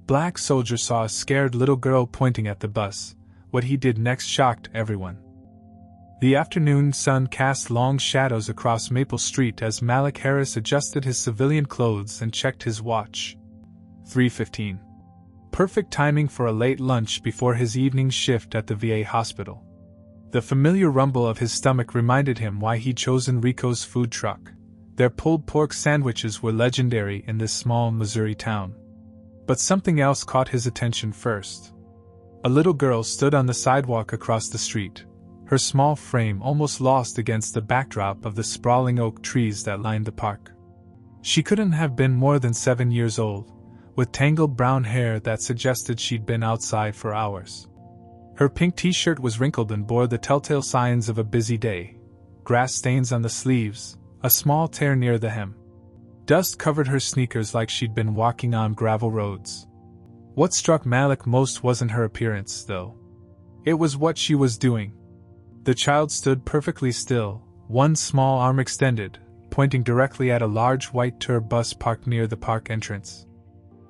Black Soldier saw a scared little girl pointing at the bus. What he did next shocked everyone. The afternoon sun cast long shadows across Maple Street as Malik Harris adjusted his civilian clothes and checked his watch. 3:15. Perfect timing for a late lunch before his evening shift at the VA hospital. The familiar rumble of his stomach reminded him why he'd chosen Rico's food truck. Their pulled pork sandwiches were legendary in this small Missouri town. But something else caught his attention first. A little girl stood on the sidewalk across the street, her small frame almost lost against the backdrop of the sprawling oak trees that lined the park. She couldn't have been more than 7 years old, with tangled brown hair that suggested she'd been outside for hours. Her pink t-shirt was wrinkled and bore the telltale signs of a busy day: grass stains on the sleeves, a small tear near the hem. Dust covered her sneakers like she'd been walking on gravel roads. What struck Malik most wasn't her appearance, though. It was what she was doing. The child stood perfectly still, one small arm extended, pointing directly at a large white tour bus parked near the park entrance.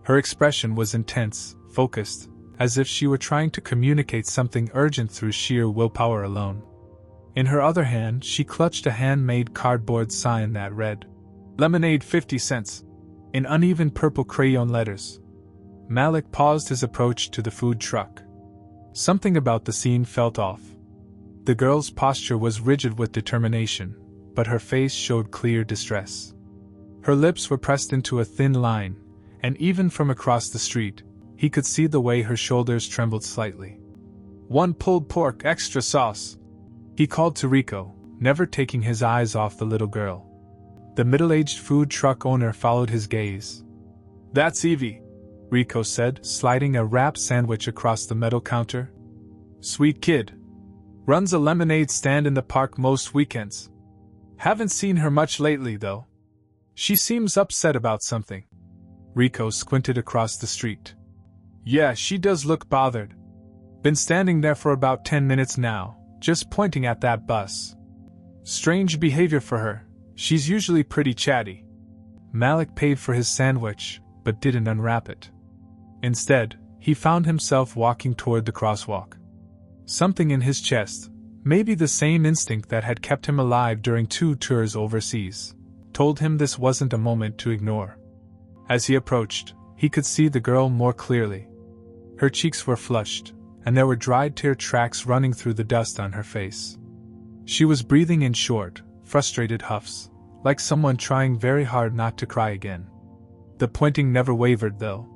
Her expression was intense, focused, as if she were trying to communicate something urgent through sheer willpower alone. In her other hand, she clutched a handmade cardboard sign that read, "Lemonade 50 cents, in uneven purple crayon letters. Malik paused his approach to the food truck. Something about the scene felt off. The girl's posture was rigid with determination, but her face showed clear distress. Her lips were pressed into a thin line, and even from across the street, he could see the way her shoulders trembled slightly. "1 pulled pork, extra sauce," he called to Rico, never taking his eyes off the little girl. The middle-aged food truck owner followed his gaze. "That's Evie," Rico said, sliding a wrap sandwich across the metal counter. "Sweet kid. Runs a lemonade stand in the park most weekends. Haven't seen her much lately, though. She seems upset about something." Rico squinted across the street. "Yeah, she does look bothered. Been standing there for about 10 minutes now, just pointing at that bus. Strange behavior for her. She's usually pretty chatty." Malik paid for his sandwich, but didn't unwrap it. Instead, he found himself walking toward the crosswalk. Something in his chest, maybe the same instinct that had kept him alive during 2 tours overseas, told him this wasn't a moment to ignore. As he approached, he could see the girl more clearly. Her cheeks were flushed, and there were dried tear tracks running through the dust on her face. She was breathing in short, frustrated huffs, like someone trying very hard not to cry again. The pointing never wavered, though.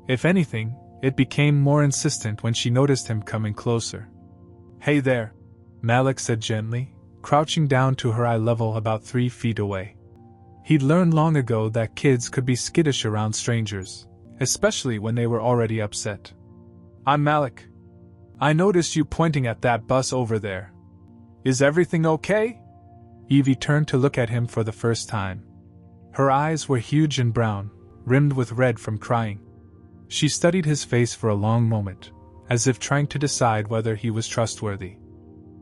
If anything, it became more insistent when she noticed him coming closer. "Hey there," Malik said gently, crouching down to her eye level about 3 feet away. He'd learned long ago that kids could be skittish around strangers, especially when they were already upset. "I'm Malik. I noticed you pointing at that bus over there. Is everything okay?" Evie turned to look at him for the first time. Her eyes were huge and brown, rimmed with red from crying. She studied his face for a long moment, as if trying to decide whether he was trustworthy.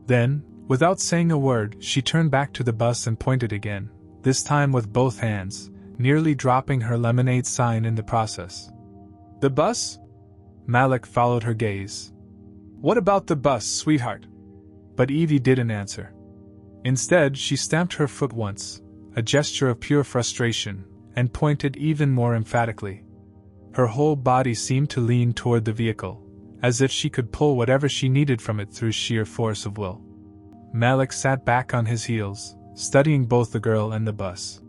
Then, without saying a word, she turned back to the bus and pointed again, this time with both hands, nearly dropping her lemonade sign in the process. "The bus?" Malik followed her gaze. "What about the bus, sweetheart?" But Evie didn't answer. Instead, she stamped her foot once, a gesture of pure frustration, and pointed even more emphatically. Her whole body seemed to lean toward the vehicle, as if she could pull whatever she needed from it through sheer force of will. Malik sat back on his heels, studying both the girl and the bus.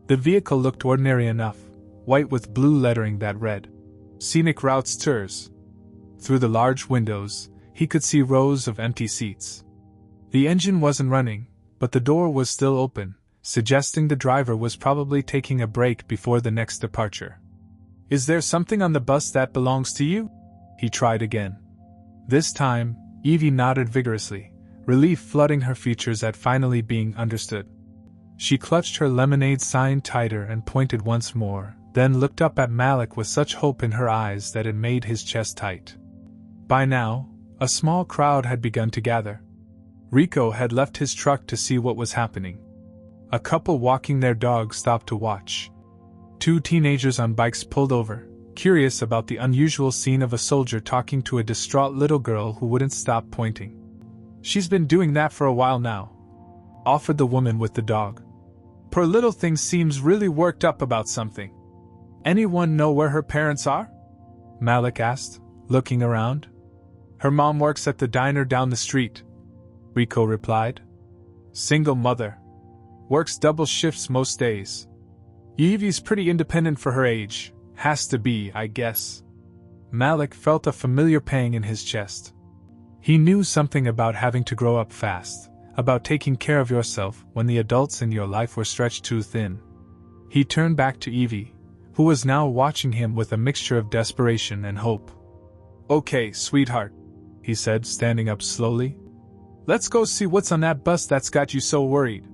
The vehicle looked ordinary enough, white with blue lettering that read, "Scenic Routes Tours." Through the large windows, he could see rows of empty seats. The engine wasn't running, but the door was still open, suggesting the driver was probably taking a break before the next departure. "Is there something on the bus that belongs to you?" He tried again. This time, Evie nodded vigorously, relief flooding her features at finally being understood. She clutched her lemonade sign tighter and pointed once more, then looked up at Malik with such hope in her eyes that it made his chest tight. By now, a small crowd had begun to gather. Rico had left his truck to see what was happening. A couple walking their dog stopped to watch. 2 teenagers on bikes pulled over, curious about the unusual scene of a soldier talking to a distraught little girl who wouldn't stop pointing. "She's been doing that for a while now," offered the woman with the dog. "Poor little thing seems really worked up about something. Anyone know where her parents are?" Malik asked, looking around. "Her mom works at the diner down the street," Rico replied. "Single mother. Works double shifts most days. Evie's pretty independent for her age. Has to be, I guess." Malik felt a familiar pang in his chest. He knew something about having to grow up fast, about taking care of yourself when the adults in your life were stretched too thin. He turned back to Evie, who was now watching him with a mixture of desperation and hope. "Okay, sweetheart," he said, standing up slowly. "Let's go see what's on that bus that's got you so worried."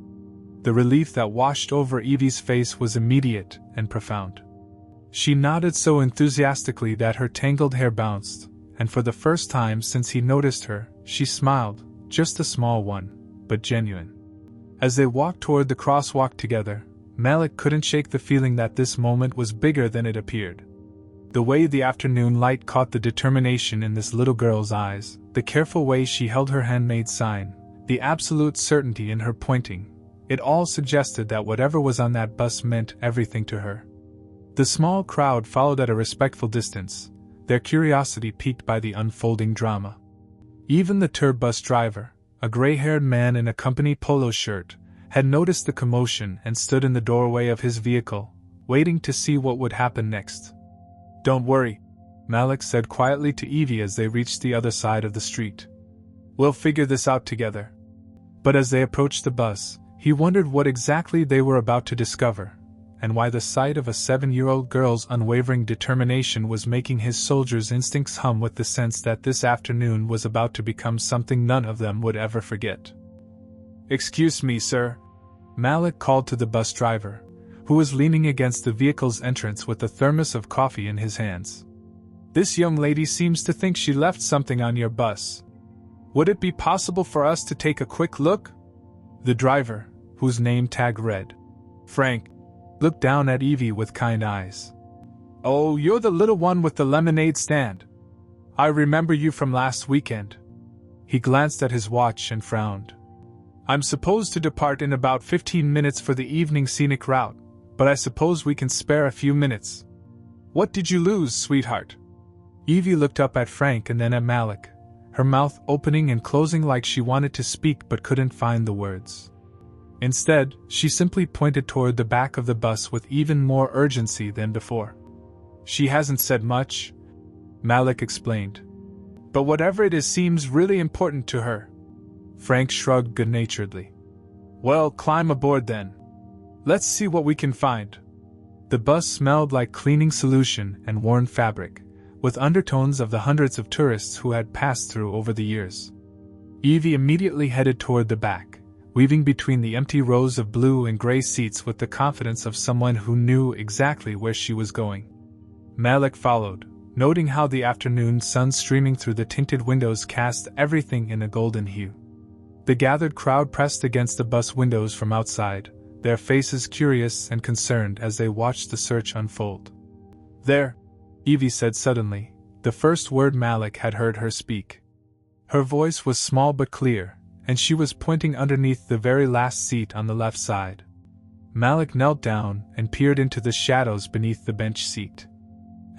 The relief that washed over Evie's face was immediate and profound. She nodded so enthusiastically that her tangled hair bounced, and for the first time since he noticed her, she smiled, just a small one, but genuine. As they walked toward the crosswalk together, Malik couldn't shake the feeling that this moment was bigger than it appeared. The way the afternoon light caught the determination in this little girl's eyes, the careful way she held her handmade sign, the absolute certainty in her pointing, it all suggested that whatever was on that bus meant everything to her. The small crowd followed at a respectful distance, their curiosity piqued by the unfolding drama. Even the tour bus driver, a gray-haired man in a company polo shirt, had noticed the commotion and stood in the doorway of his vehicle, waiting to see what would happen next. "Don't worry," Malik said quietly to Evie as they reached the other side of the street. "We'll figure this out together." But as they approached the bus, he wondered what exactly they were about to discover, and why the sight of a 7-year-old girl's unwavering determination was making his soldier's instincts hum with the sense that this afternoon was about to become something none of them would ever forget. "Excuse me, sir," Malik called to the bus driver, who was leaning against the vehicle's entrance with a thermos of coffee in his hands. "This young lady seems to think she left something on your bus. Would it be possible for us to take a quick look?" The driver, whose name tag read Frank, looked down at Evie with kind eyes. "Oh, you're the little one with the lemonade stand. I remember you from last weekend." He glanced at his watch and frowned. "I'm supposed to depart in about 15 minutes for the evening scenic route, but I suppose we can spare a few minutes. What did you lose, sweetheart?" Evie looked up at Frank and then at Malik, her mouth opening and closing like she wanted to speak but couldn't find the words. Instead, she simply pointed toward the back of the bus with even more urgency than before. "She hasn't said much," Malik explained. "But whatever it is seems really important to her." Frank shrugged good-naturedly. "Well, climb aboard then. Let's see what we can find." The bus smelled like cleaning solution and worn fabric, with undertones of the hundreds of tourists who had passed through over the years. Evie immediately headed toward the back, weaving between the empty rows of blue and gray seats with the confidence of someone who knew exactly where she was going. Malik followed, noting how the afternoon sun streaming through the tinted windows cast everything in a golden hue. The gathered crowd pressed against the bus windows from outside, their faces curious and concerned as they watched the search unfold. "There," Evie said suddenly, the first word Malik had heard her speak. Her voice was small but clear, and she was pointing underneath the very last seat on the left side. Malik knelt down and peered into the shadows beneath the bench seat.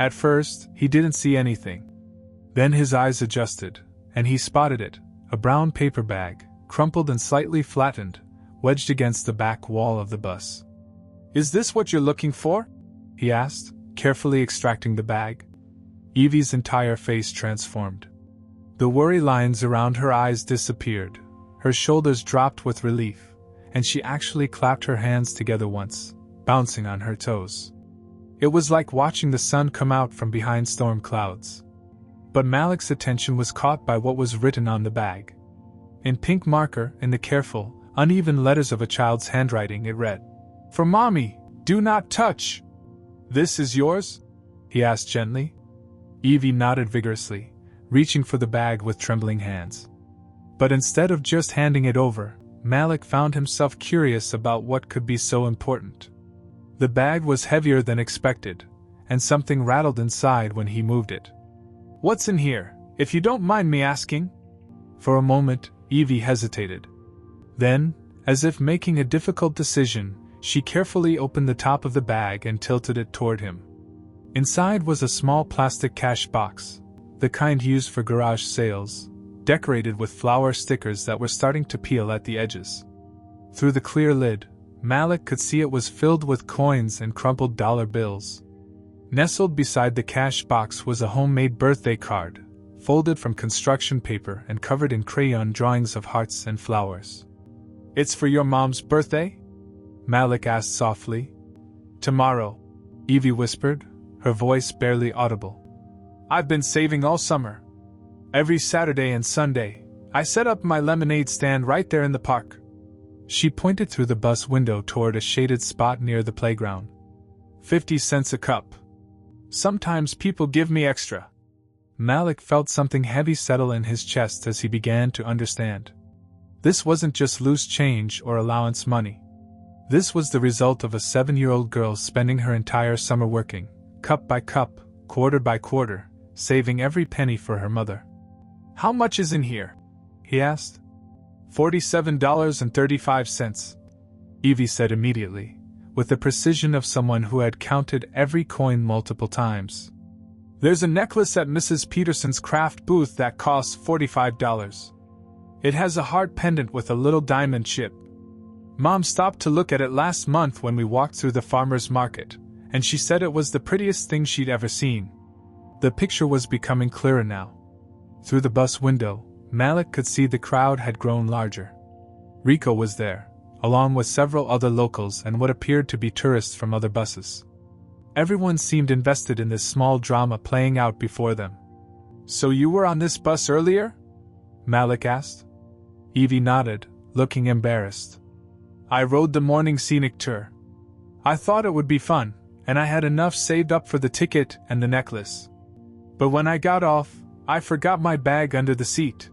At first, he didn't see anything. Then his eyes adjusted, and he spotted it, a brown paper bag, crumpled and slightly flattened, wedged against the back wall of the bus. "Is this what you're looking for?" he asked, carefully extracting the bag. Evie's entire face transformed. The worry lines around her eyes disappeared, her shoulders dropped with relief, and she actually clapped her hands together once, bouncing on her toes. It was like watching the sun come out from behind storm clouds. But Malik's attention was caught by what was written on the bag. In pink marker, in the careful, uneven letters of a child's handwriting, it read, "For Mommy, do not touch." "This is yours?" he asked gently. Evie nodded vigorously, reaching for the bag with trembling hands. But instead of just handing it over, Malik found himself curious about what could be so important. The bag was heavier than expected, and something rattled inside when he moved it. "What's in here, if you don't mind me asking?" For a moment, Evie hesitated. Then, as if making a difficult decision, she carefully opened the top of the bag and tilted it toward him. Inside was a small plastic cash box, the kind used for garage sales, decorated with flower stickers that were starting to peel at the edges. Through the clear lid, Malik could see it was filled with coins and crumpled dollar bills. Nestled beside the cash box was a homemade birthday card, folded from construction paper and covered in crayon drawings of hearts and flowers. "It's for your mom's birthday?" Malik asked softly. "Tomorrow," Evie whispered, her voice barely audible. "I've been saving all summer. Every Saturday and Sunday, I set up my lemonade stand right there in the park." She pointed through the bus window toward a shaded spot near the playground. 50 cents a cup. Sometimes people give me extra." Malik felt something heavy settle in his chest as he began to understand. This wasn't just loose change or allowance money. This was the result of a 7-year-old girl spending her entire summer working, cup by cup, quarter by quarter, saving every penny for her mother. "How much is in here?" he asked. $47.35, Evie said immediately, with the precision of someone who had counted every coin multiple times. "There's a necklace at Mrs. Peterson's craft booth that costs $45. It has a heart pendant with a little diamond chip. Mom stopped to look at it last month when we walked through the farmer's market, and she said it was the prettiest thing she'd ever seen." The picture was becoming clearer now. Through the bus window, Malik could see the crowd had grown larger. Rico was there, along with several other locals and what appeared to be tourists from other buses. Everyone seemed invested in this small drama playing out before them. "So you were on this bus earlier?" Malik asked. Evie nodded, looking embarrassed. "I rode the morning scenic tour. I thought it would be fun, and I had enough saved up for the ticket and the necklace. But when I got off, I forgot my bag under the seat."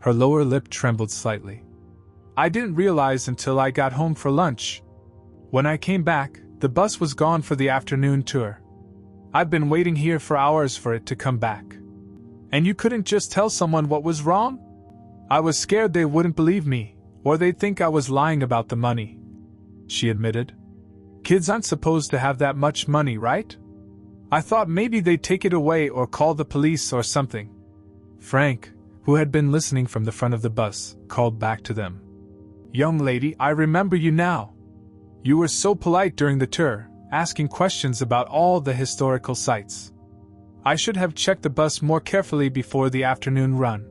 Her lower lip trembled slightly. "I didn't realize until I got home for lunch. When I came back, the bus was gone for the afternoon tour. I've been waiting here for hours for it to come back." "And you couldn't just tell someone what was wrong?" "I was scared they wouldn't believe me, or they'd think I was lying about the money," she admitted. "Kids aren't supposed to have that much money, right? I thought maybe they'd take it away or call the police or something." Frank, who had been listening from the front of the bus, called back to them. "Young lady, I remember you now. You were so polite during the tour, asking questions about all the historical sites. I should have checked the bus more carefully before the afternoon run."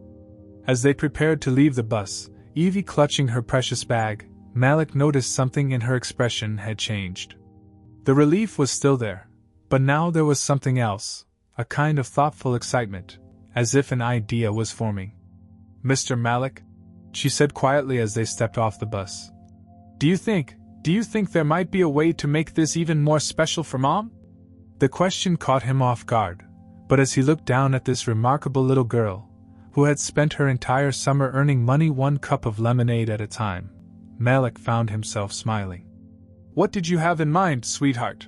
As they prepared to leave the bus, Evie clutching her precious bag, Malik noticed something in her expression had changed. The relief was still there, but now there was something else, a kind of thoughtful excitement, as if an idea was forming. "Mr. Malik," she said quietly as they stepped off the bus. Do you think there might be a way to make this even more special for Mom?" The question caught him off guard, but as he looked down at this remarkable little girl, who had spent her entire summer earning money one cup of lemonade at a time, Malik found himself smiling. "What did you have in mind, sweetheart?"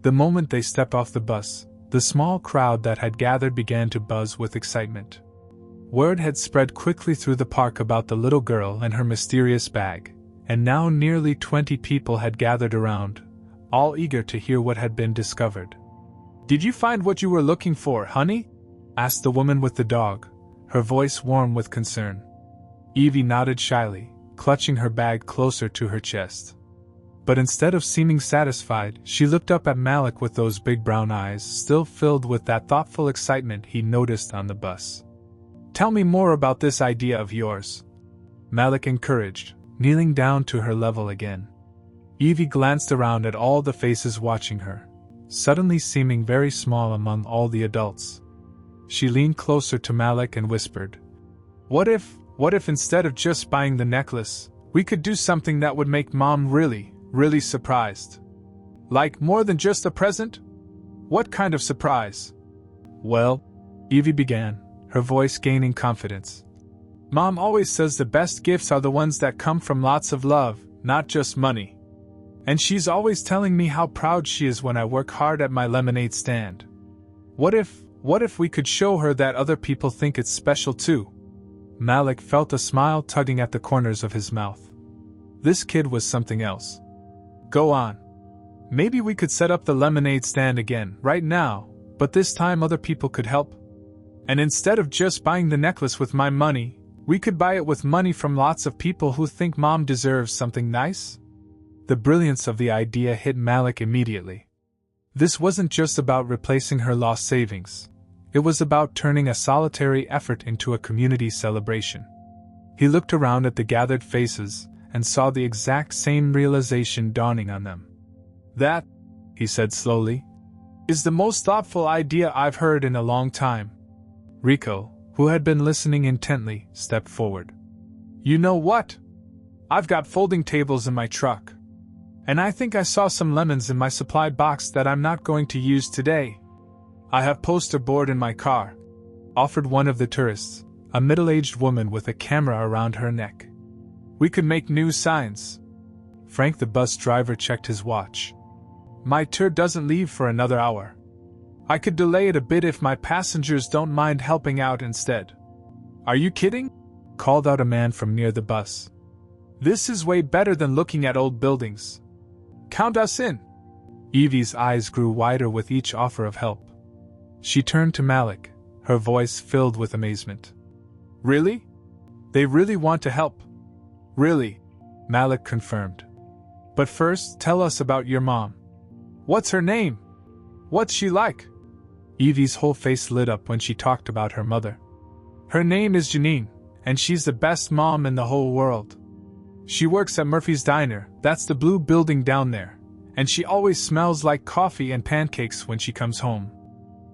The moment they stepped off the bus, the small crowd that had gathered began to buzz with excitement. Word had spread quickly through the park about the little girl and her mysterious bag, and now nearly 20 people had gathered around, all eager to hear what had been discovered. "Did you find what you were looking for, honey?" asked the woman with the dog, her voice warm with concern. Evie nodded shyly, clutching her bag closer to her chest. But instead of seeming satisfied, she looked up at Malik with those big brown eyes still filled with that thoughtful excitement he noticed on the bus. "Tell me more about this idea of yours," Malik encouraged, kneeling down to her level again. Evie glanced around at all the faces watching her, suddenly seeming very small among all the adults. She leaned closer to Malik and whispered, What if instead of just buying the necklace, we could do something that would make Mom really surprised? Like more than just a present? What kind of surprise?" "Well," Evie began, her voice gaining confidence. "Mom always says the best gifts are the ones that come from lots of love, not just money. And she's always telling me how proud she is when I work hard at my lemonade stand. What if we could show her that other people think it's special too? Malik felt a smile tugging at the corners of his mouth. This kid was something else. Go on. Maybe we could set up the lemonade stand again, right now, but this time other people could help. And instead of just buying the necklace with my money, we could buy it with money from lots of people who think Mom deserves something nice? The brilliance of the idea hit Malik immediately. This wasn't just about replacing her lost savings. It was about turning a solitary effort into a community celebration. He looked around at the gathered faces and saw the exact same realization dawning on them. That, he said slowly, is the most thoughtful idea I've heard in a long time. Rico, who had been listening intently, stepped forward. You know what? I've got folding tables in my truck. And I think I saw some lemons in my supplied box that I'm not going to use today. I have poster board in my car, offered one of the tourists, a middle-aged woman with a camera around her neck. We could make new signs. Frank the bus driver checked his watch. My tour doesn't leave for another hour. I could delay it a bit if my passengers don't mind helping out instead. Are you kidding? Called out a man from near the bus. This is way better than looking at old buildings. Count us in. Evie's eyes grew wider with each offer of help. She turned to Malik, her voice filled with amazement. Really? They really want to help? Really? Malik confirmed. But first, tell us about your mom. What's her name? What's she like? Evie's whole face lit up when she talked about her mother. Her name is Janine, and she's the best mom in the whole world. She works at Murphy's Diner, that's the blue building down there, and she always smells like coffee and pancakes when she comes home.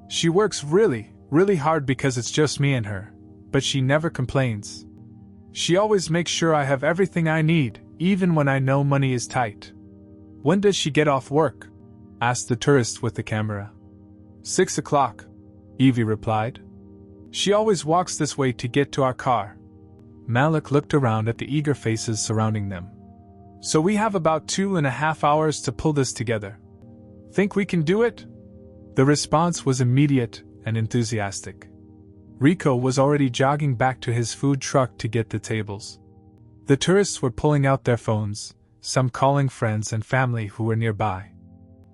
She works really, really hard because it's just me and her, but she never complains. She always makes sure I have everything I need, even when I know money is tight. When does she get off work? Asked the tourist with the camera. 6 o'clock, Evie replied. She always walks this way to get to our car. Malik looked around at the eager faces surrounding them. So we have about 2.5 hours to pull this together. Think we can do it? The response was immediate and enthusiastic. Rico was already jogging back to his food truck to get the tables. The tourists were pulling out their phones, some calling friends and family who were nearby.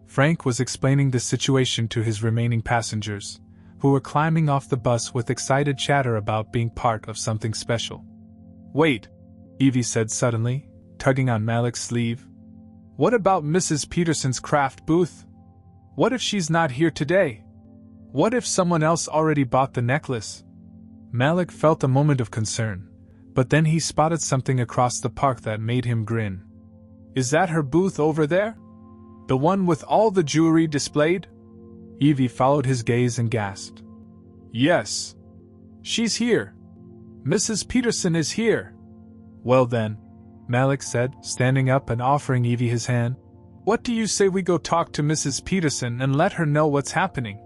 Frank was explaining the situation to his remaining passengers, who were climbing off the bus with excited chatter about being part of something special. Wait, Evie said suddenly, tugging on Malik's sleeve. What about Mrs. Peterson's craft booth? What if she's not here today? What if someone else already bought the necklace? Malik felt a moment of concern, but then he spotted something across the park that made him grin. Is that her booth over there? The one with all the jewelry displayed? Evie followed his gaze and gasped. Yes. She's here. Mrs. Peterson is here. Well then, Malik said, standing up and offering Evie his hand. What do you say we go talk to Mrs. Peterson and let her know what's happening?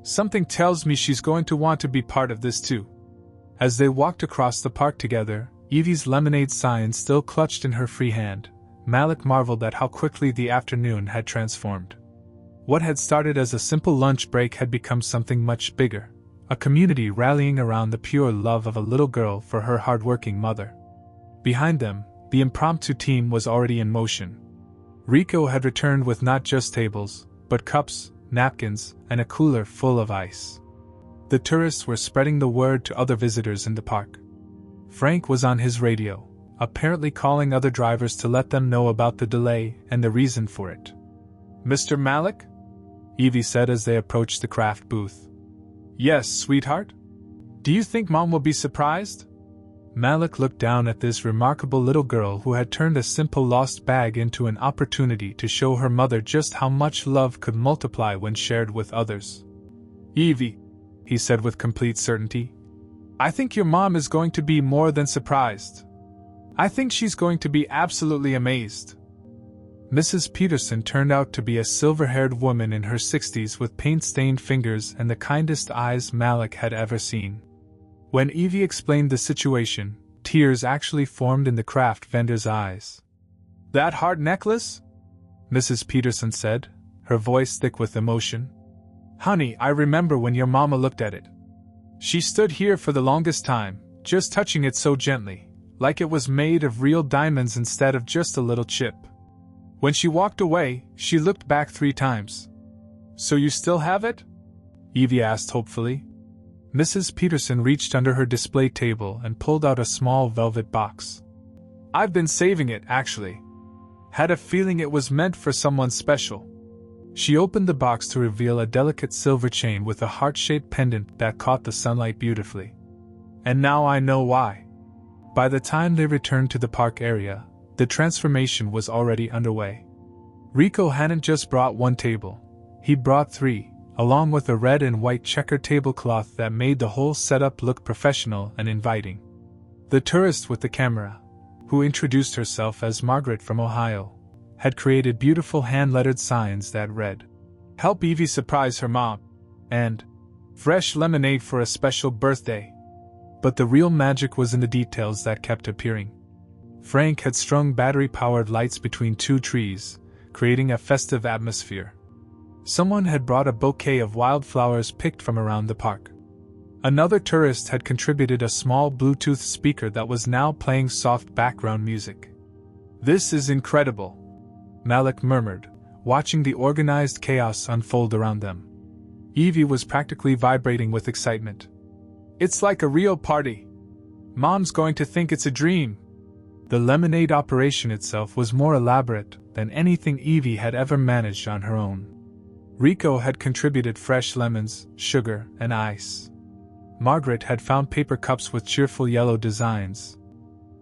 Something tells me she's going to want to be part of this too. As they walked across the park together, Evie's lemonade sign still clutched in her free hand, Malik marveled at how quickly the afternoon had transformed. What had started as a simple lunch break had become something much bigger, a community rallying around the pure love of a little girl for her hard-working mother. Behind them, the impromptu team was already in motion. Rico had returned with not just tables, but cups, napkins, and a cooler full of ice. The tourists were spreading the word to other visitors in the park. Frank was on his radio, apparently calling other drivers to let them know about the delay and the reason for it. Mr. Malik? Evie said as they approached the craft booth. Yes, sweetheart? Do you think Mom will be surprised? Malik looked down at this remarkable little girl who had turned a simple lost bag into an opportunity to show her mother just how much love could multiply when shared with others. Evie, he said with complete certainty, I think your mom is going to be more than surprised. I think she's going to be absolutely amazed. Mrs. Peterson turned out to be a silver-haired woman in her 60s with paint-stained fingers and the kindest eyes Malik had ever seen. When Evie explained the situation, tears actually formed in the craft vendor's eyes. That heart necklace? Mrs. Peterson said, her voice thick with emotion. Honey, I remember when your mama looked at it. She stood here for the longest time, just touching it so gently, like it was made of real diamonds instead of just a little chip. When she walked away, she looked back 3 times. So you still have it? Evie asked hopefully. Mrs. Peterson reached under her display table and pulled out a small velvet box. I've been saving it, actually. Had a feeling it was meant for someone special. She opened the box to reveal a delicate silver chain with a heart-shaped pendant that caught the sunlight beautifully. And now I know why. By the time they returned to the park area, the transformation was already underway. Rico hadn't just brought 1 table. He'd brought 3, along with a red and white checkered tablecloth that made the whole setup look professional and inviting. The tourist with the camera, who introduced herself as Margaret from Ohio, had created beautiful hand-lettered signs that read, "Help Evie surprise her mom," and "Fresh lemonade for a special birthday." But the real magic was in the details that kept appearing. Frank had strung battery-powered lights between 2 trees, creating a festive atmosphere. Someone had brought a bouquet of wildflowers picked from around the park. Another tourist had contributed a small Bluetooth speaker that was now playing soft background music. "This is incredible," Malik murmured, watching the organized chaos unfold around them. Evie was practically vibrating with excitement. "It's like a real party. Mom's going to think it's a dream." The lemonade operation itself was more elaborate than anything Evie had ever managed on her own. Rico had contributed fresh lemons, sugar, and ice. Margaret had found paper cups with cheerful yellow designs.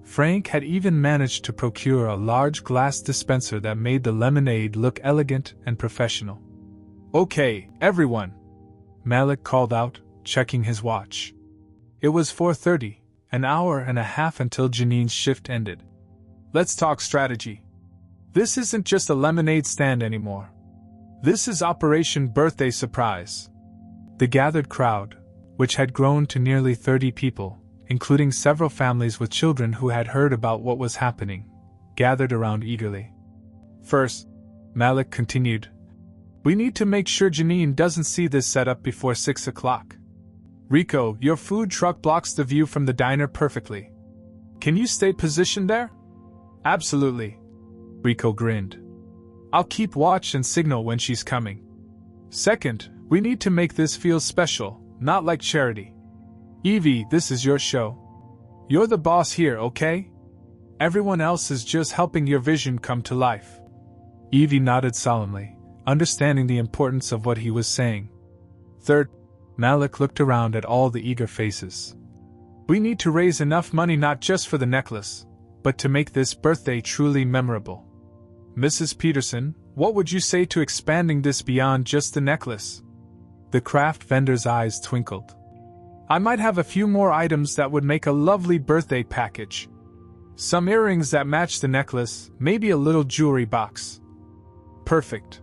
Frank had even managed to procure a large glass dispenser that made the lemonade look elegant and professional. "Okay, everyone," Malik called out, checking his watch. It was 4:30, an hour and a half until Janine's shift ended. "Let's talk strategy. This isn't just a lemonade stand anymore. This is Operation Birthday Surprise." The gathered crowd, which had grown to nearly 30 people, including several families with children who had heard about what was happening, gathered around eagerly. "First," Malik continued, "we need to make sure Janine doesn't see this setup before 6 o'clock. Rico, your food truck blocks the view from the diner perfectly. Can you stay positioned there?" "Absolutely." Rico grinned. "I'll keep watch and signal when she's coming. Second, we need to make this feel special, not like charity. Evie, this is your show. You're the boss here, okay? Everyone else is just helping your vision come to life." Evie nodded solemnly, understanding the importance of what he was saying. Third, Malik looked around at all the eager faces. "We need to raise enough money not just for the necklace, but to make this birthday truly memorable. Mrs. Peterson, what would you say to expanding this beyond just the necklace?" The craft vendor's eyes twinkled. "I might have a few more items that would make a lovely birthday package. Some earrings that match the necklace, maybe a little jewelry box." "Perfect.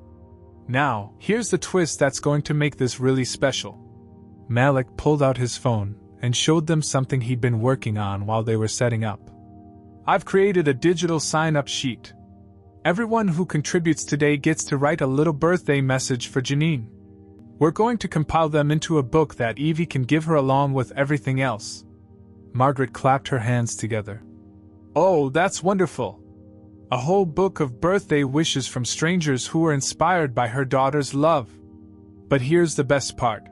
Now, here's the twist that's going to make this really special." Malik pulled out his phone and showed them something he'd been working on while they were setting up. "I've created a digital sign-up sheet. Everyone who contributes today gets to write a little birthday message for Janine. We're going to compile them into a book that Evie can give her along with everything else." Margaret clapped her hands together. "Oh, that's wonderful. A whole book of birthday wishes from strangers who were inspired by her daughter's love. But here's the best part,"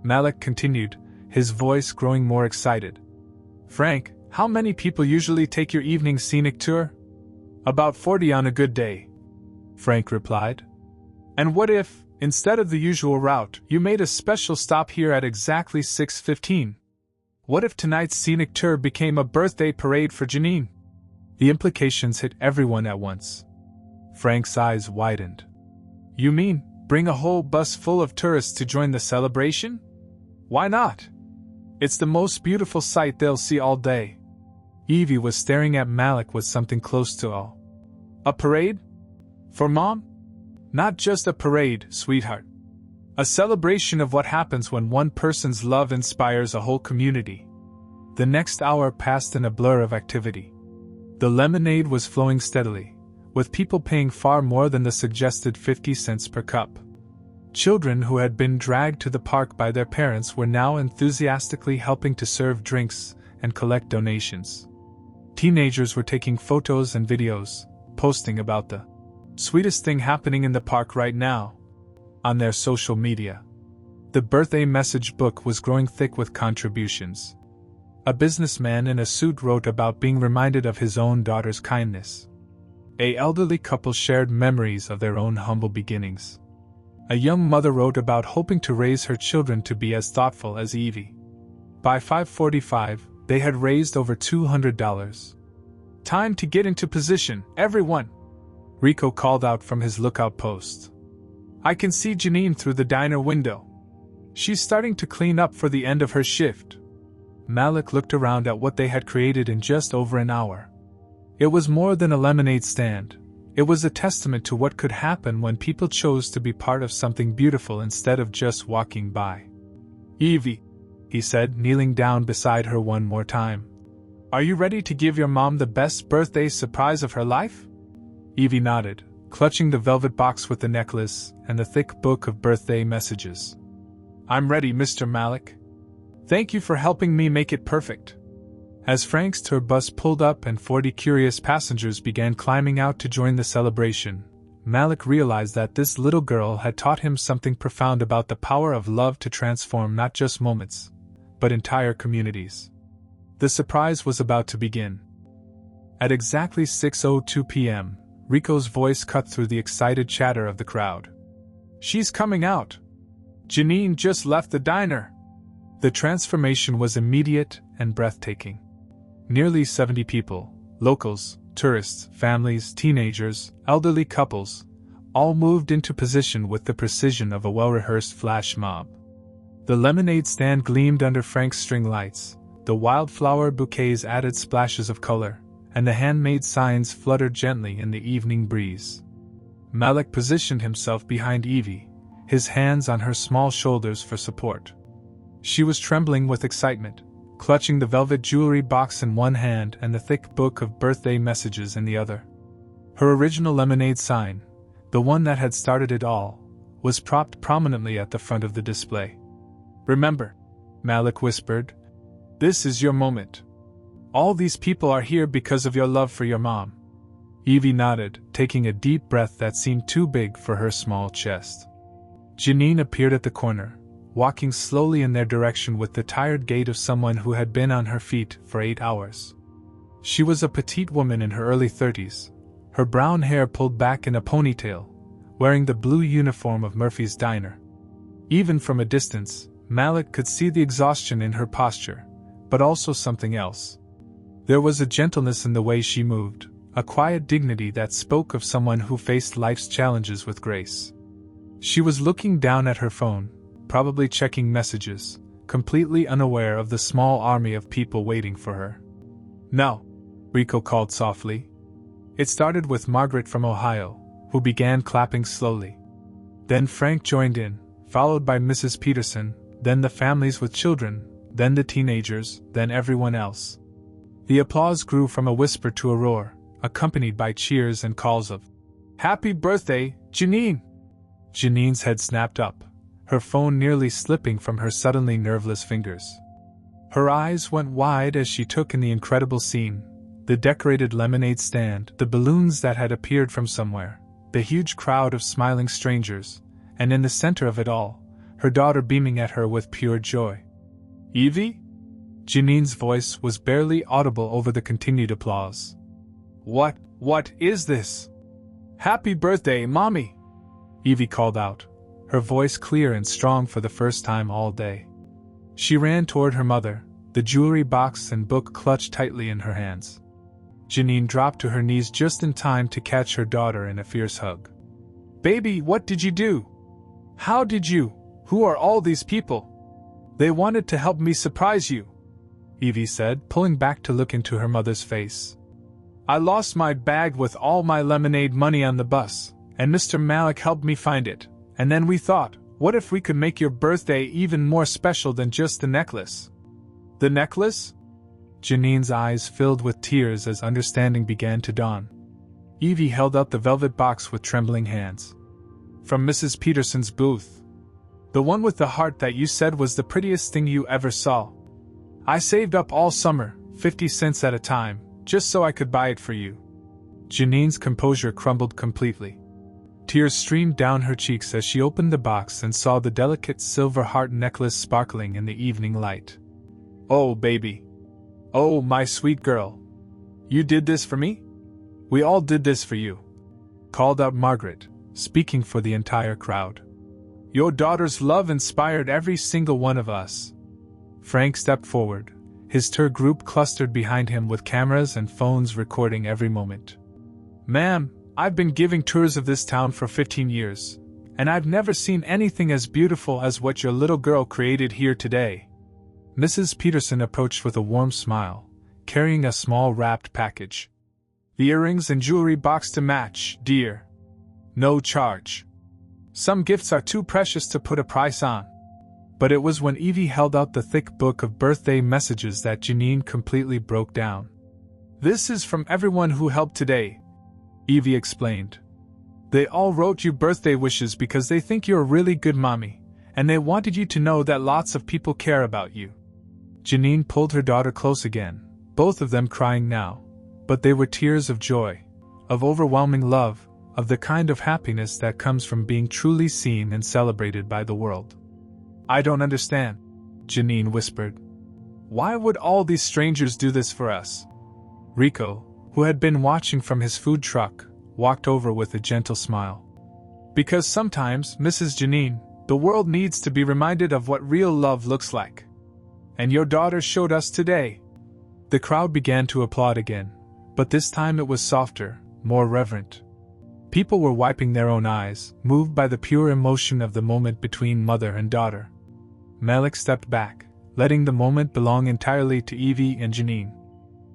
Malik continued, his voice growing more excited. "Frank, how many people usually take your evening scenic tour?" "About 40 on a good day," Frank replied. "And what if, instead of the usual route, you made a special stop here at exactly 6:15? What if tonight's scenic tour became a birthday parade for Janine?" The implications hit everyone at once. Frank's eyes widened. "You mean, bring a whole bus full of tourists to join the celebration? Why not? It's the most beautiful sight they'll see all day." Evie was staring at Malik with something close to awe. "A parade? For Mom? Not just a parade, sweetheart. A celebration of what happens when one person's love inspires a whole community." The next hour passed in a blur of activity. The lemonade was flowing steadily, with people paying far more than the suggested 50 cents per cup. Children who had been dragged to the park by their parents were now enthusiastically helping to serve drinks and collect donations. Teenagers were taking photos and videos, posting about the sweetest thing happening in the park right now on their social media. The birthday message book was growing thick with contributions. A businessman in a suit wrote about being reminded of his own daughter's kindness. An elderly couple shared memories of their own humble beginnings. A young mother wrote about hoping to raise her children to be as thoughtful as Evie. By 5:45, they had raised over $200. "Time to get into position, everyone," Rico called out from his lookout post. "I can see Janine through the diner window. She's starting to clean up for the end of her shift." Malik looked around at what they had created in just over an hour. It was more than a lemonade stand. It was a testament to what could happen when people chose to be part of something beautiful instead of just walking by. "Evie," he said, kneeling down beside her one more time. "Are you ready to give your mom the best birthday surprise of her life?" Evie nodded, clutching the velvet box with the necklace and the thick book of birthday messages. "I'm ready, Mr. Malik. Thank you for helping me make it perfect." As Frank's tour bus pulled up and 40 curious passengers began climbing out to join the celebration, Malik realized that this little girl had taught him something profound about the power of love to transform not just moments, but entire communities. The surprise was about to begin. At exactly 6:02 p.m., Rico's voice cut through the excited chatter of the crowd. "She's coming out! Janine just left the diner!" The transformation was immediate and breathtaking. Nearly 70 people, locals, tourists, families, teenagers, elderly couples, all moved into position with the precision of a well-rehearsed flash mob. The lemonade stand gleamed under Frank's string lights, the wildflower bouquets added splashes of color, and the handmade signs fluttered gently in the evening breeze. Malik positioned himself behind Evie, his hands on her small shoulders for support. She was trembling with excitement, clutching the velvet jewelry box in one hand and the thick book of birthday messages in the other. Her original lemonade sign, the one that had started it all, was propped prominently at the front of the display. "Remember," Malik whispered, "this is your moment. All these people are here because of your love for your mom." Evie nodded, taking a deep breath that seemed too big for her small chest. Janine appeared at the corner, walking slowly in their direction with the tired gait of someone who had been on her feet for 8 hours. She was a petite woman in her early 30s, her brown hair pulled back in a ponytail, wearing the blue uniform of Murphy's Diner. Even from a distance, Malik could see the exhaustion in her posture, but also something else. There was a gentleness in the way she moved, a quiet dignity that spoke of someone who faced life's challenges with grace. She was looking down at her phone, probably checking messages, completely unaware of the small army of people waiting for her. "No," Rico called softly. It started with Margaret from Ohio, who began clapping slowly. Then Frank joined in, followed by Mrs. Peterson, then the families with children, then the teenagers, then everyone else. The applause grew from a whisper to a roar, accompanied by cheers and calls of, "Happy birthday, Janine!" Janine's head snapped up, her phone nearly slipping from her suddenly nerveless fingers. Her eyes went wide as she took in the incredible scene, the decorated lemonade stand, the balloons that had appeared from somewhere, the huge crowd of smiling strangers, and in the center of it all, her daughter beaming at her with pure joy. "Evie?" Janine's voice was barely audible over the continued applause. What is this?" "Happy birthday, Mommy!" Evie called out, her voice clear and strong for the first time all day. She ran toward her mother, the jewelry box and book clutched tightly in her hands. Janine dropped to her knees just in time to catch her daughter in a fierce hug. "Baby, what did you do? How did you? Who are all these people? They wanted to help me surprise you," Evie said, pulling back to look into her mother's face. "I lost my bag with all my lemonade money on the bus, and Mr. Malik helped me find it, and then we thought, what if we could make your birthday even more special than just the necklace?" "The necklace?" Janine's eyes filled with tears as understanding began to dawn. Evie held out the velvet box with trembling hands. From Mrs. Peterson's booth. The one with the heart that you said was the prettiest thing you ever saw. I saved up all summer, 50 cents at a time, just so I could buy it for you. Janine's composure crumbled completely. Tears streamed down her cheeks as she opened the box and saw the delicate silver heart necklace sparkling in the evening light. Oh, baby. Oh, my sweet girl. You did this for me? We all did this for you, called out Margaret, speaking for the entire crowd. Your daughter's love inspired every single one of us. Frank stepped forward, his tour group clustered behind him with cameras and phones recording every moment. Ma'am, I've been giving tours of this town for 15 years, and I've never seen anything as beautiful as what your little girl created here today. Mrs. Peterson approached with a warm smile, carrying a small wrapped package. The earrings and jewelry box to match, dear. No charge. Some gifts are too precious to put a price on. But it was when Evie held out the thick book of birthday messages that Janine completely broke down. This is from everyone who helped today, Evie explained. They all wrote you birthday wishes because they think you're a really good mommy, and they wanted you to know that lots of people care about you. Janine pulled her daughter close again, both of them crying now, but they were tears of joy, of overwhelming love, of the kind of happiness that comes from being truly seen and celebrated by the world. I don't understand, Janine whispered. Why would all these strangers do this for us? Rico, who had been watching from his food truck, walked over with a gentle smile. Because sometimes, Mrs. Janine, the world needs to be reminded of what real love looks like. And your daughter showed us today. The crowd began to applaud again, but this time it was softer, more reverent. People were wiping their own eyes, moved by the pure emotion of the moment between mother and daughter. Malik stepped back, letting the moment belong entirely to Evie and Janine.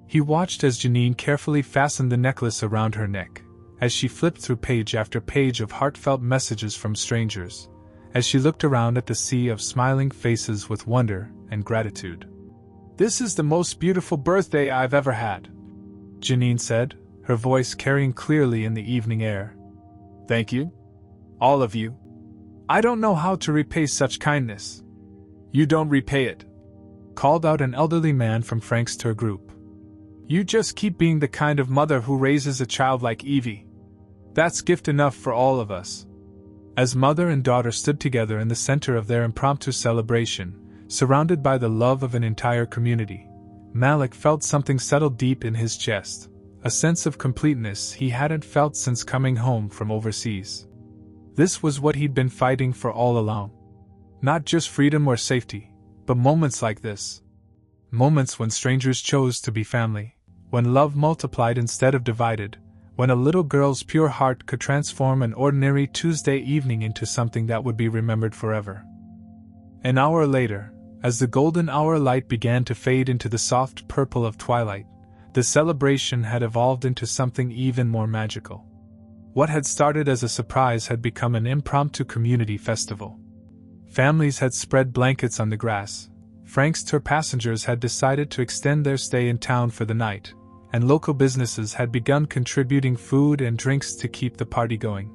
He watched as Janine carefully fastened the necklace around her neck, as she flipped through page after page of heartfelt messages from strangers, as she looked around at the sea of smiling faces with wonder and gratitude. This is the most beautiful birthday I've ever had, Janine said, her voice carrying clearly in the evening air. Thank you. All of you. I don't know how to repay such kindness. You don't repay it, called out an elderly man from Frank's tour group. You just keep being the kind of mother who raises a child like Evie. That's gift enough for all of us. As mother and daughter stood together in the center of their impromptu celebration, surrounded by the love of an entire community, Malik felt something settle deep in his chest, a sense of completeness he hadn't felt since coming home from overseas. This was what he'd been fighting for all along. Not just freedom or safety, but moments like this. Moments when strangers chose to be family, when love multiplied instead of divided, when a little girl's pure heart could transform an ordinary Tuesday evening into something that would be remembered forever. An hour later, as the golden hour light began to fade into the soft purple of twilight, the celebration had evolved into something even more magical. What had started as a surprise had become an impromptu community festival. Families had spread blankets on the grass, Frank's tour passengers had decided to extend their stay in town for the night, and local businesses had begun contributing food and drinks to keep the party going.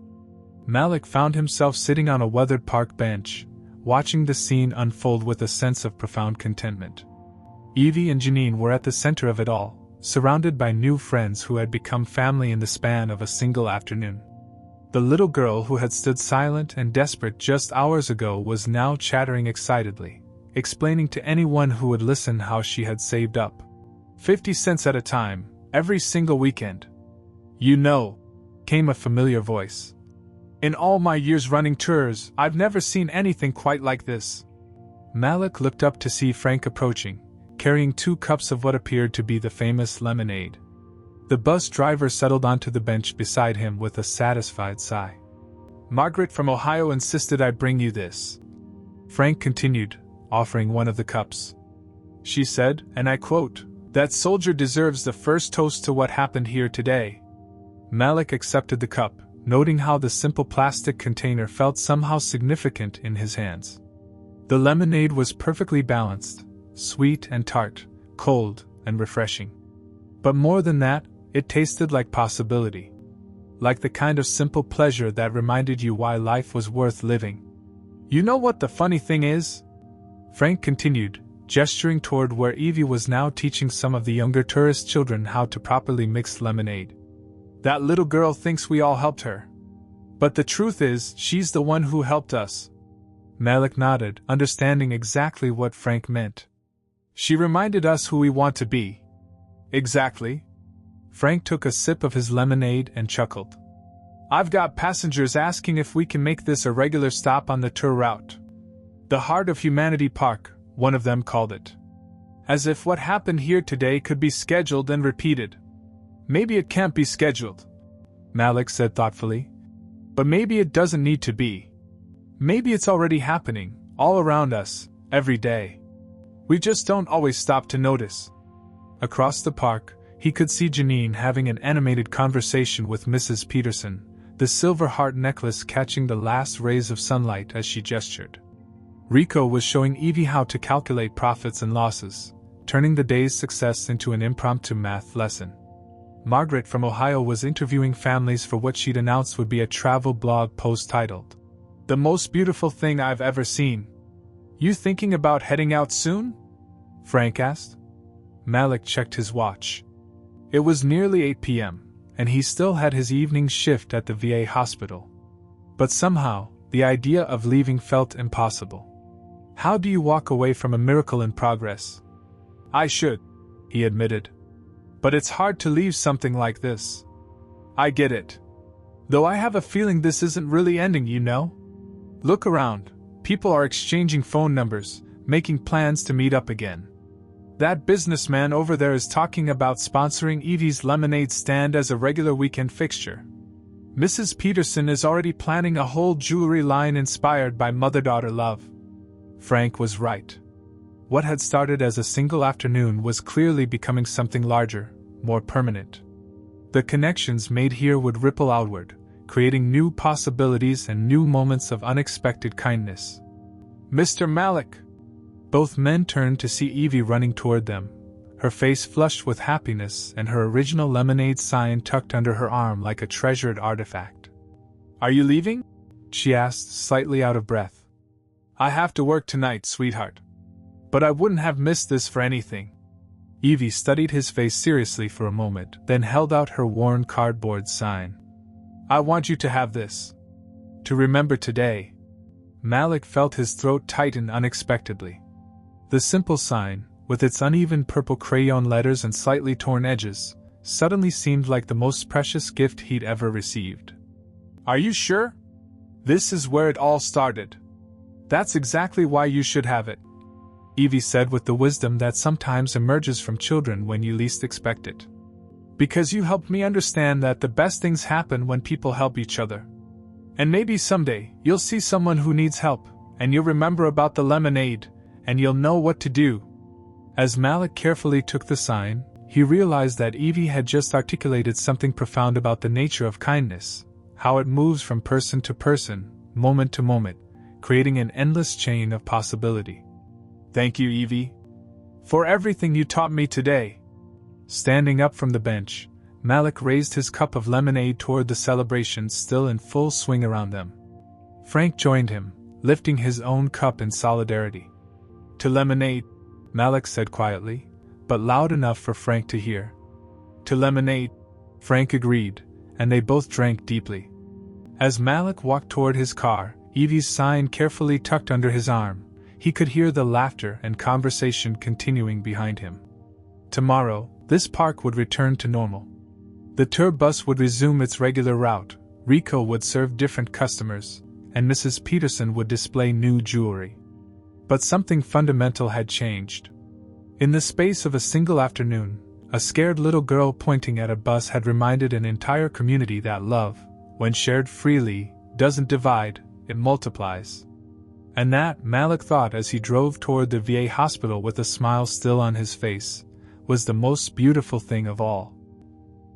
Malik found himself sitting on a weathered park bench, watching the scene unfold with a sense of profound contentment. Evie and Janine were at the center of it all, surrounded by new friends who had become family in the span of a single afternoon. The little girl who had stood silent and desperate just hours ago was now chattering excitedly, explaining to anyone who would listen how she had saved up 50 cents at a time, every single weekend. You know, came a familiar voice. In all my years running tours, I've never seen anything quite like this. Malik looked up to see Frank approaching, carrying 2 cups of what appeared to be the famous lemonade. The bus driver settled onto the bench beside him with a satisfied sigh. Margaret from Ohio insisted I bring you this, Frank continued, offering one of the cups. She said, and I quote, "That soldier deserves the first toast to what happened here today." Malik accepted the cup, noting how the simple plastic container felt somehow significant in his hands. The lemonade was perfectly balanced, sweet and tart, cold and refreshing. But more than that, it tasted like possibility. like the kind of simple pleasure that reminded you why life was worth living. You know what the funny thing is? Frank continued, gesturing toward where Evie was now teaching some of the younger tourist children how to properly mix lemonade. That little girl thinks we all helped her. But the truth is, she's the one who helped us. Malik nodded, understanding exactly what Frank meant. She reminded us who we want to be. Exactly. Frank took a sip of his lemonade and chuckled. I've got passengers asking if we can make this a regular stop on the tour route. The Heart of Humanity Park, one of them called it. As if what happened here today could be scheduled and repeated. Maybe it can't be scheduled, Malik said thoughtfully. But maybe it doesn't need to be. Maybe it's already happening, all around us, every day. We just don't always stop to notice. Across the park, he could see Janine having an animated conversation with Mrs. Peterson, the silver heart necklace catching the last rays of sunlight as she gestured. Rico was showing Evie how to calculate profits and losses, turning the day's success into an impromptu math lesson. Margaret from Ohio was interviewing families for what she'd announced would be a travel blog post titled, "The Most Beautiful Thing I've Ever Seen." You thinking about heading out soon? Frank asked. Malik checked his watch. It was nearly 8 p.m., and he still had his evening shift at the VA hospital. But somehow, the idea of leaving felt impossible. How do you walk away from a miracle in progress? I should, he admitted. But it's hard to leave something like this. I get it. Though I have a feeling this isn't really ending, you know? Look around. People are exchanging phone numbers, making plans to meet up again. That businessman over there is talking about sponsoring Evie's lemonade stand as a regular weekend fixture. Mrs. Peterson is already planning a whole jewelry line inspired by mother-daughter love. Frank was right. What had started as a single afternoon was clearly becoming something larger, more permanent. The connections made here would ripple outward, creating new possibilities and new moments of unexpected kindness. Mr. Malik! Both men turned to see Evie running toward them, her face flushed with happiness and her original lemonade sign tucked under her arm like a treasured artifact. Are you leaving? She asked, slightly out of breath. I have to work tonight, sweetheart. But I wouldn't have missed this for anything. Evie studied his face seriously for a moment, then held out her worn cardboard sign. I want you to have this. To remember today. Malik felt his throat tighten unexpectedly. The simple sign, with its uneven purple crayon letters and slightly torn edges, suddenly seemed like the most precious gift he'd ever received. Are you sure? This is where it all started. That's exactly why you should have it, Evie said with the wisdom that sometimes emerges from children when you least expect it. Because you helped me understand that the best things happen when people help each other. And maybe someday, you'll see someone who needs help, and you'll remember about the lemonade, and you'll know what to do. As Malik carefully took the sign, he realized that Evie had just articulated something profound about the nature of kindness, how it moves from person to person, moment to moment, creating an endless chain of possibility. Thank you, Evie, for everything you taught me today. Standing up from the bench, Malik raised his cup of lemonade toward the celebrations still in full swing around them. Frank joined him, lifting his own cup in solidarity. To lemonade, Malik said quietly, but loud enough for Frank to hear. To lemonade, Frank agreed, and they both drank deeply. As Malik walked toward his car, Evie's sign carefully tucked under his arm, he could hear the laughter and conversation continuing behind him. Tomorrow, this park would return to normal. The tour bus would resume its regular route, Rico would serve different customers, and Mrs. Peterson would display new jewelry. But something fundamental had changed. In the space of a single afternoon, a scared little girl pointing at a bus had reminded an entire community that love, when shared freely, doesn't divide, it multiplies. And that, Malik thought as he drove toward the VA hospital with a smile still on his face, was the most beautiful thing of all.